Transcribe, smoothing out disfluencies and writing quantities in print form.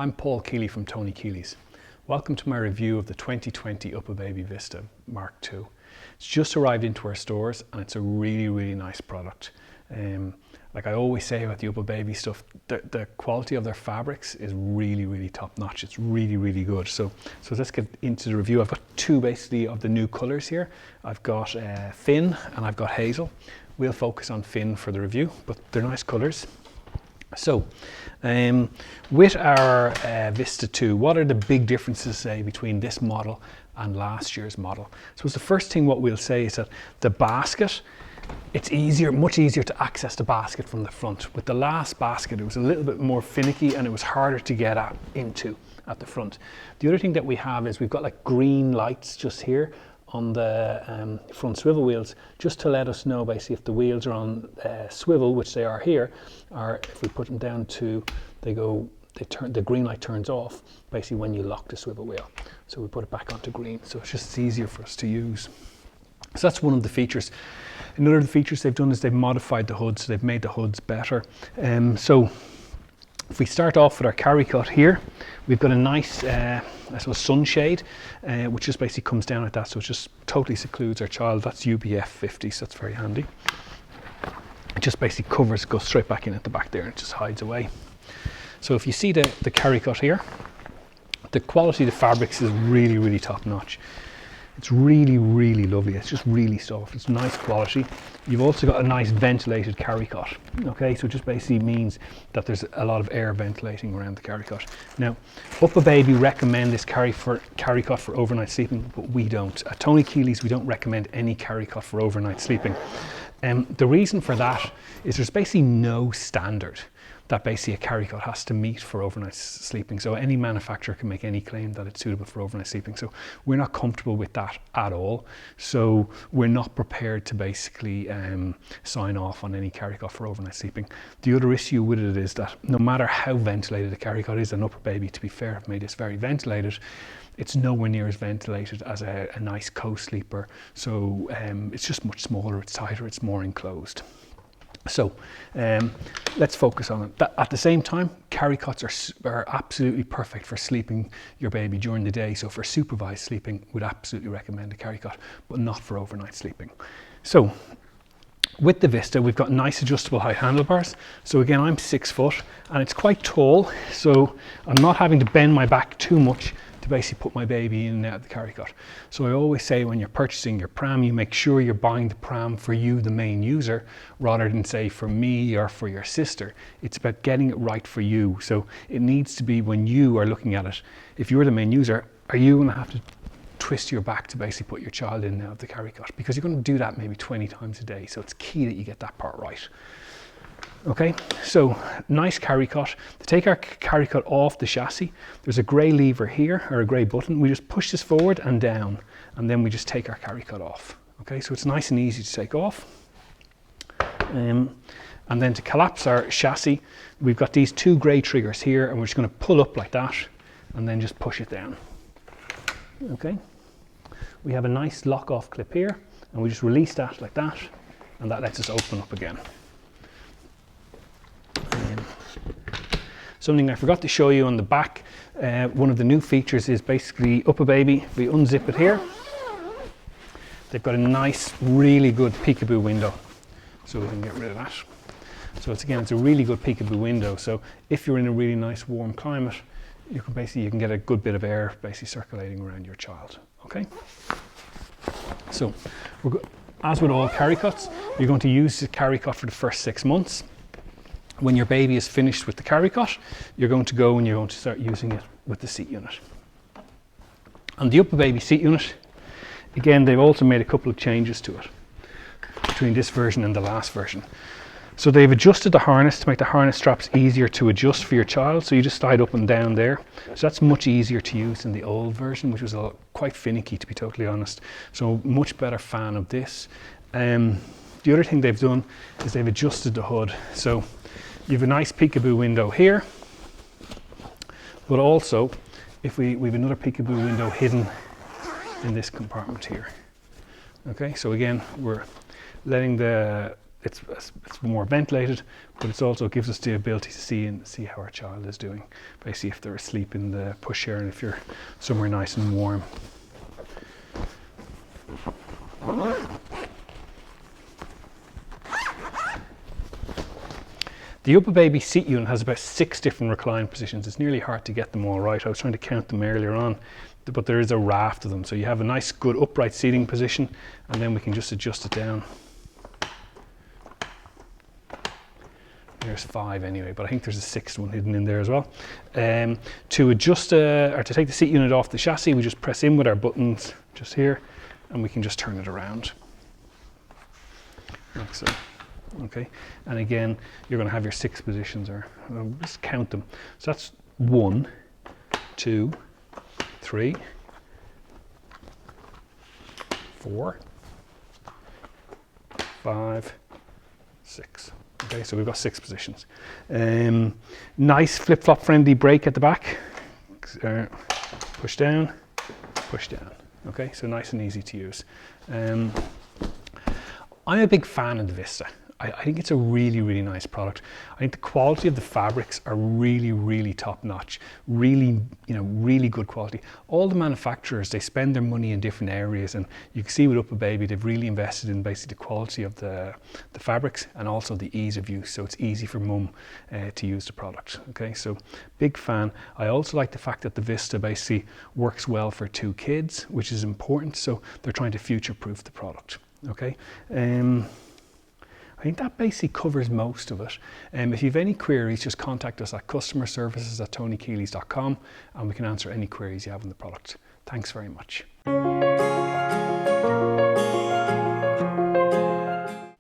I'm Paul Kealys from Tony Kealys. Welcome to my review of the 2020 UPPAbaby Vista Mark II. It's just arrived into our stores and it's a really nice product. Like I always say about the UPPAbaby stuff, the quality of their fabrics is really top notch. It's really good. So let's get into the review. I've got two basically of the new colours here. I've got Fin and I've got Hazel. We'll focus on Fin for the review, but they're nice colours. So, with our Vista 2, what are the big differences, say, between this model and last year's model? So the first thing what we'll say is that the basket, it's much easier to access the basket from the front. With the last basket, it was a little bit more finicky and it was harder to get into at the front. The other thing that we have is we've got like green lights just here on the front swivel wheels, just to let us know basically if the wheels are on swivel, which they are here, or if we put them down to, the green light turns off basically when you lock the swivel wheel. So we put it back onto green, so it's just easier for us to use. So that's one of the features. Another of the features they've done is they've modified the hoods, so they've made the hoods better. So if we start off with our carry cut here, we've got a nice I suppose sunshade, which just basically comes down like that, so it just totally secludes our child. That's UPF 50, so that's very handy. It just basically covers, goes straight back in at the back there, and it just hides away. So if you see the carry cut here, the quality of the fabrics is really top notch. It's really lovely. It's just really soft. It's nice quality. You've also got a nice ventilated carry cut. Okay, so it just basically means that there's a lot of air ventilating around the carry cut. Now, UPPAbaby recommend this carry cut for overnight sleeping, but we don't. At Tony Kealys, we don't recommend any carry cut for overnight sleeping. The reason for that is there's basically no standard that basically a carry cut has to meet for overnight sleeping. So any manufacturer can make any claim that it's suitable for overnight sleeping. So we're not comfortable with that at all. So we're not prepared to basically sign off on any carry cut for overnight sleeping. The other issue with it is that no matter how ventilated the carry cut is, and UPPAbaby, to be fair, have made this very ventilated, it's nowhere near as ventilated as a nice co-sleeper. So it's just much smaller, it's tighter, it's more enclosed. So let's focus on it. At the same time, carry cuts are absolutely perfect for sleeping your baby during the day. So for supervised sleeping, we'd absolutely recommend a carry cut, but not for overnight sleeping. So with the Vista, we've got nice adjustable height handlebars. So again, I'm 6 foot and it's quite tall, so I'm not having to bend my back too much to basically put my baby in and out of the carry cut. So I always say when you're purchasing your pram, you make sure you're buying the pram for you, the main user, rather than say for me or for your sister. It's about getting it right for you. So it needs to be, when you are looking at it, if you're the main user, are you going to have to twist your back to basically put your child in and out of the carry cut? Because you're going to do that maybe 20 times a day. So it's key that you get that part right. Okay, so nice carry cut. To take our carry cut off the chassis, there's a grey lever here, or a grey button. We just push this forward and down, and then we just take our carry cut off. Okay, so it's nice and easy to take off. And then to collapse our chassis, we've got these two grey triggers here, and we're just going to pull up like that, and then just push it down. Okay, we have a nice lock-off clip here, and we just release that like that, and that lets us open up again. Something I forgot to show you on the back, one of the new features is basically UPPAbaby. We unzip it here. They've got a nice, really good peekaboo window. So we can get rid of that. So it's a really good peekaboo window. So if you're in a really nice warm climate, you can get a good bit of air basically circulating around your child. Okay. So as with all carry cuts, you're going to use the carry cut for the first 6 months. When your baby is finished with the carry cut, you're going to go and you're going to start using it with the seat unit. And the UPPAbaby seat unit, again, they've also made a couple of changes to it between this version and the last version. So they've adjusted the harness to make the harness straps easier to adjust for your child. So you just slide up and down there. So that's much easier to use than the old version, which was quite finicky, to be totally honest. So much better fan of this. The other thing they've done is they've adjusted the hood. So you have a nice peekaboo window here, but also we have another peekaboo window hidden in this compartment here. Okay, so again, we're letting the it's more ventilated, but it also gives us the ability to see how our child is doing. Basically, if they're asleep in the pushchair and if you're somewhere nice and warm. The UPPAbaby seat unit has about 6 different recline positions. It's nearly hard to get them all right. I was trying to count them earlier on, but there is a raft of them. So you have a nice, good upright seating position, and then we can just adjust it down. There's 5 anyway, but I think there's a 6th one hidden in there as well. To adjust or to take the seat unit off the chassis, we just press in with our buttons just here, and we can just turn it around. Like so. Okay, and again, you're going to have your 6 positions, or just count them. So that's 1, 2, 3, 4, 5, 6. Okay, so we've got 6 positions. Nice flip-flop friendly brake at the back. Push down, push down. Okay, so nice and easy to use. I'm a big fan of the Vista. I think it's a really, really nice product. I think the quality of the fabrics are really, really top notch. Really, really good quality. All the manufacturers, they spend their money in different areas, and you can see with UPPAbaby, they've really invested in basically the quality of the fabrics and also the ease of use. So it's easy for mum to use the product. Okay, so big fan. I also like the fact that the Vista basically works well for 2 kids, which is important. So they're trying to future-proof the product. Okay. I think that basically covers most of it. If you have any queries, just contact us at customerservices@tonykealys.com, and we can answer any queries you have on the product. Thanks very much.